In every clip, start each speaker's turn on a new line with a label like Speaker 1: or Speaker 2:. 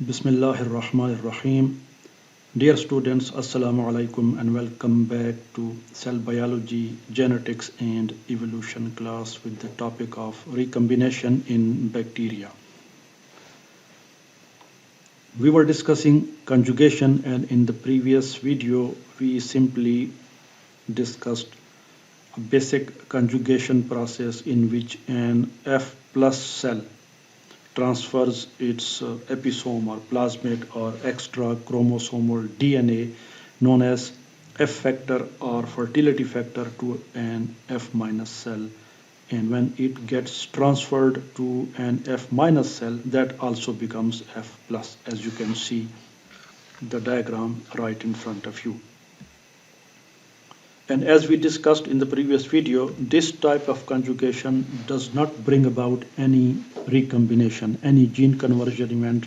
Speaker 1: Bismillahirrahmanirrahim. Dear students, Assalamu alaikum and welcome back to Cell Biology, Genetics and Evolution class with the topic of recombination in bacteria. We were discussing conjugation, and in the previous video we simply discussed a basic conjugation process in which an F plus cell transfers its episome or plasmid or extra chromosomal DNA known as F factor or fertility factor to an F minus cell. And when it gets transferred to an F minus cell, that also becomes F plus, as you can see the diagram right in front of you. And as we discussed in the previous video, this type of conjugation does not bring about any recombination, any gene conversion event,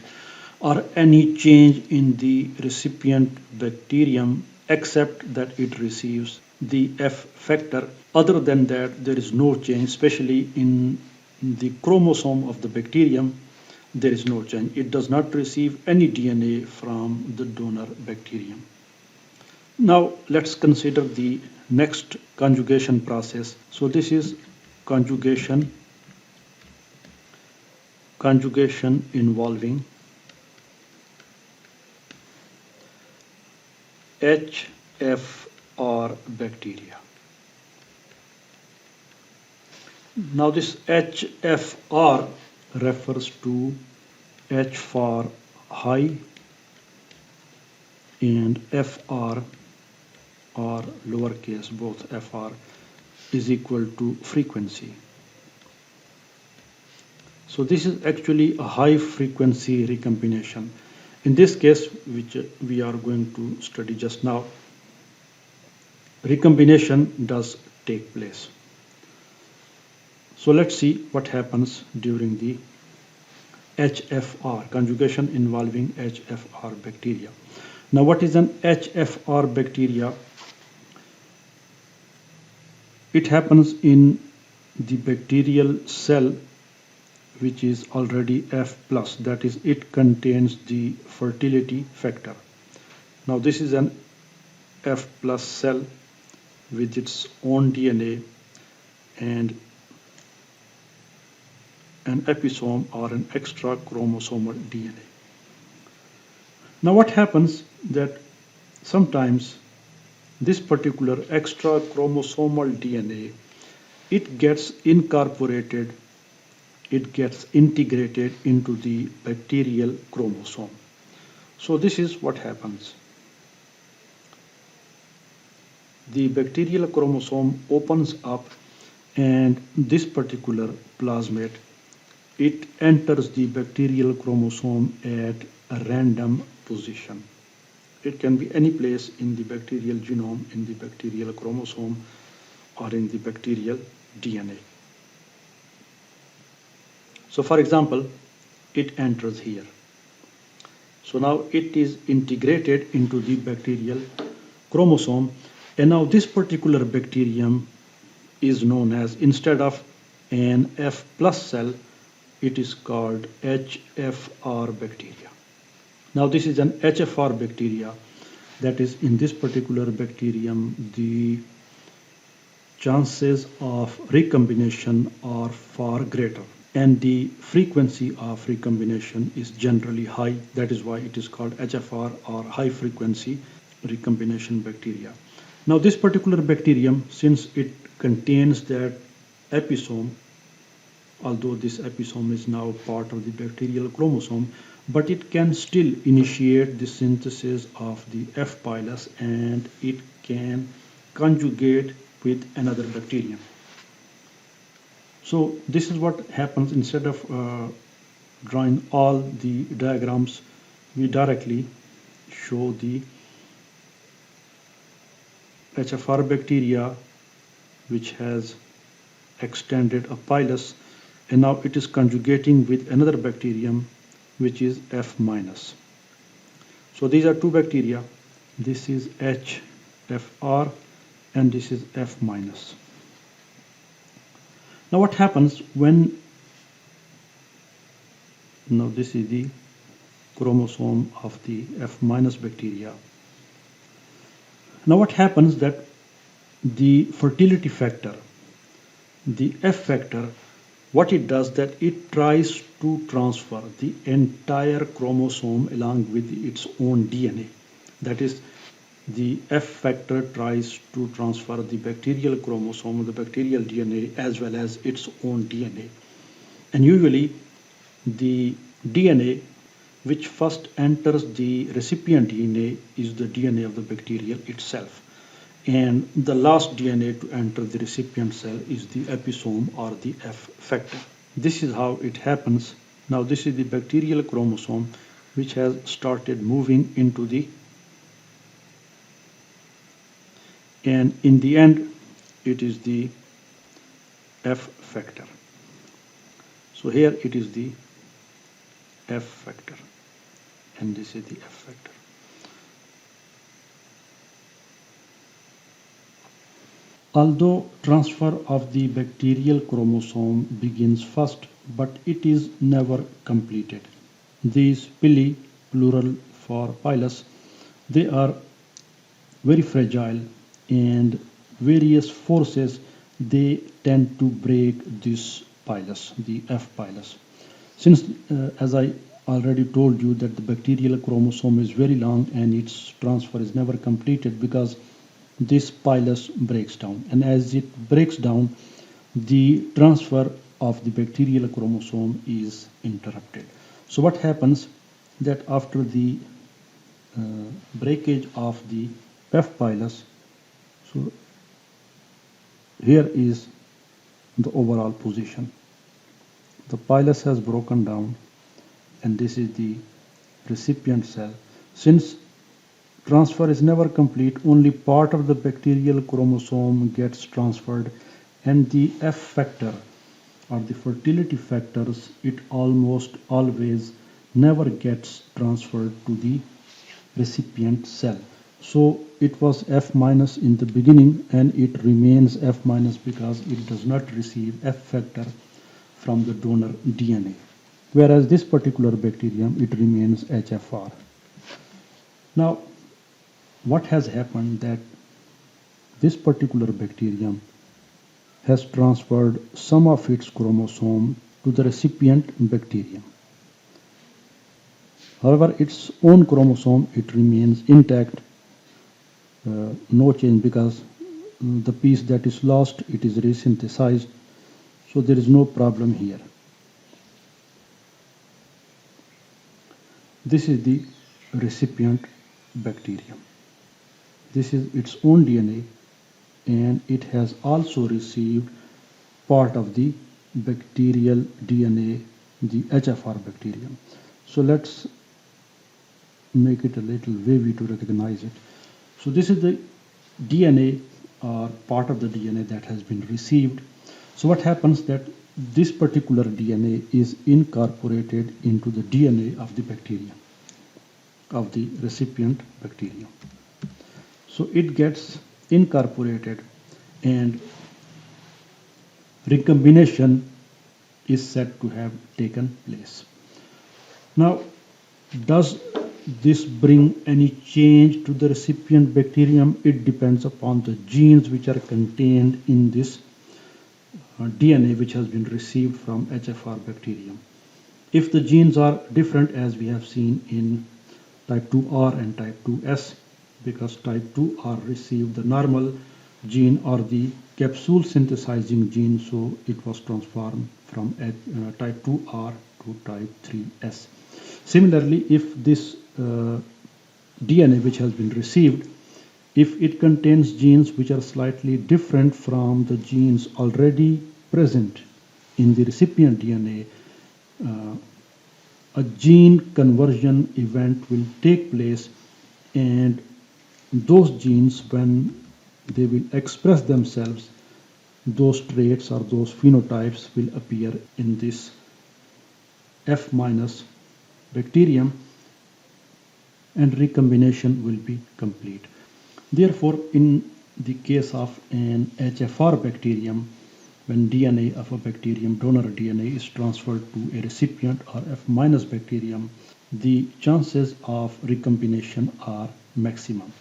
Speaker 1: or any change in the recipient bacterium except that it receives the F factor. Other than that, there is no change, especially in the chromosome of the bacterium. There is no change. It does not receive any DNA from the donor bacterium. Now let's consider the next conjugation process. So this is conjugation involving HFR bacteria. Now this HFR refers to H for high and FR or lowercase, both FR is equal to frequency. So this is actually a high frequency recombination. In this case, which we are going to study just now, recombination does take place. So let's see what happens during the HFR, conjugation involving HFR bacteria. Now what is an HFR bacteria? It happens in the bacterial cell which is already F plus, that is, it contains the fertility factor. Now this is an F plus cell with its own DNA and an episome or an extra chromosomal DNA. Now what happens that sometimes this particular extra chromosomal DNA, it gets incorporated, it gets integrated into the bacterial chromosome. So this is what happens. The bacterial chromosome opens up and this particular plasmid, it enters the bacterial chromosome at a random position. It can be any place in the bacterial genome, in the bacterial chromosome, or in the bacterial DNA. So for example, it enters here. So now it is integrated into the bacterial chromosome, and now this particular bacterium is known as, instead of an F plus cell, it is called HFR bacteria. Now this is an HFR bacteria, that is, in this particular bacterium the chances of recombination are far greater and the frequency of recombination is generally high. That is why it is called HFR or high frequency recombination bacteria. Now this particular bacterium, since it contains that episome, although this episome is now part of the bacterial chromosome, but it can still initiate the synthesis of the F pilus and it can conjugate with another bacterium. So this is what happens. Instead of drawing all the diagrams, we directly show the HFR bacteria which has extended a pilus, and now it is conjugating with another bacterium which is F minus. So these are two bacteria. This is HFR and this is F minus. Now what happens when, now this is the chromosome of the F minus bacteria. Now what happens that the fertility factor, the F factor, what it does that it tries to transfer the entire chromosome along with its own DNA. That is, the F factor tries to transfer the bacterial chromosome, the bacterial DNA, as well as its own DNA. And usually the DNA which first enters the recipient DNA is the DNA of the bacterial itself. And the last DNA to enter the recipient cell is the episome or the F factor. This is how it happens. Now this is the bacterial chromosome which has started moving into the, and in the end it is the F factor. So here it is the F factor and this is the F factor. Although transfer of the bacterial chromosome begins first, but it is never completed. These pili, plural for pilus, they are very fragile, and various forces they tend to break this pilus, the F pilus. Since as I already told you that the bacterial chromosome is very long and its transfer is never completed because this pilus breaks down, and as it breaks down the transfer of the bacterial chromosome is interrupted. So what happens that after the breakage of the F pilus, so here is the overall position. The pilus has broken down and this is the recipient cell. Since transfer is never complete, only part of the bacterial chromosome gets transferred, and the F factor or the fertility factors, it almost always never gets transferred to the recipient cell. So it was F minus in the beginning and it remains F minus because it does not receive F factor from the donor DNA. Whereas this particular bacterium, it remains HFR. Now, what has happened that this particular bacterium has transferred some of its chromosome to the recipient bacterium. However, its own chromosome, it remains intact, no change, because the piece that is lost, it is resynthesized, so there is no problem here. This is the recipient bacterium. This is its own DNA and it has also received part of the bacterial DNA, the HFR bacterium. So let's make it a little wavy to recognize it. So this is the DNA or part of the DNA that has been received. So what happens that this particular DNA is incorporated into the DNA of the bacterium, of the recipient bacterium. So it gets incorporated and recombination is said to have taken place. Now, does this bring any change to the recipient bacterium? It depends upon the genes which are contained in this DNA which has been received from HFR bacterium. If the genes are different, as we have seen in type 2R and type 2S, because type 2R received the normal gene or the capsule synthesizing gene, so it was transformed from type 2R to type 3S. Similarly, if this DNA which has been received, if it contains genes which are slightly different from the genes already present in the recipient DNA, a gene conversion event will take place, and those genes, when they will express themselves, those traits or those phenotypes will appear in this F minus bacterium and recombination will be complete. Therefore, in the case of an HFR bacterium, when DNA of a bacterium, donor DNA, is transferred to a recipient or F minus bacterium, the chances of recombination are maximum.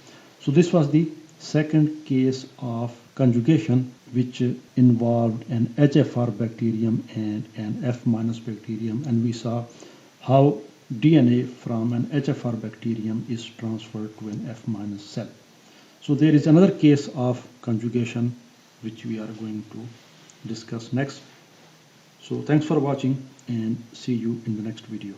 Speaker 1: So this was the second case of conjugation which involved an HFR bacterium and an F- bacterium, and we saw how DNA from an HFR bacterium is transferred to an F- cell. So there is another case of conjugation which we are going to discuss next. So thanks for watching and see you in the next video.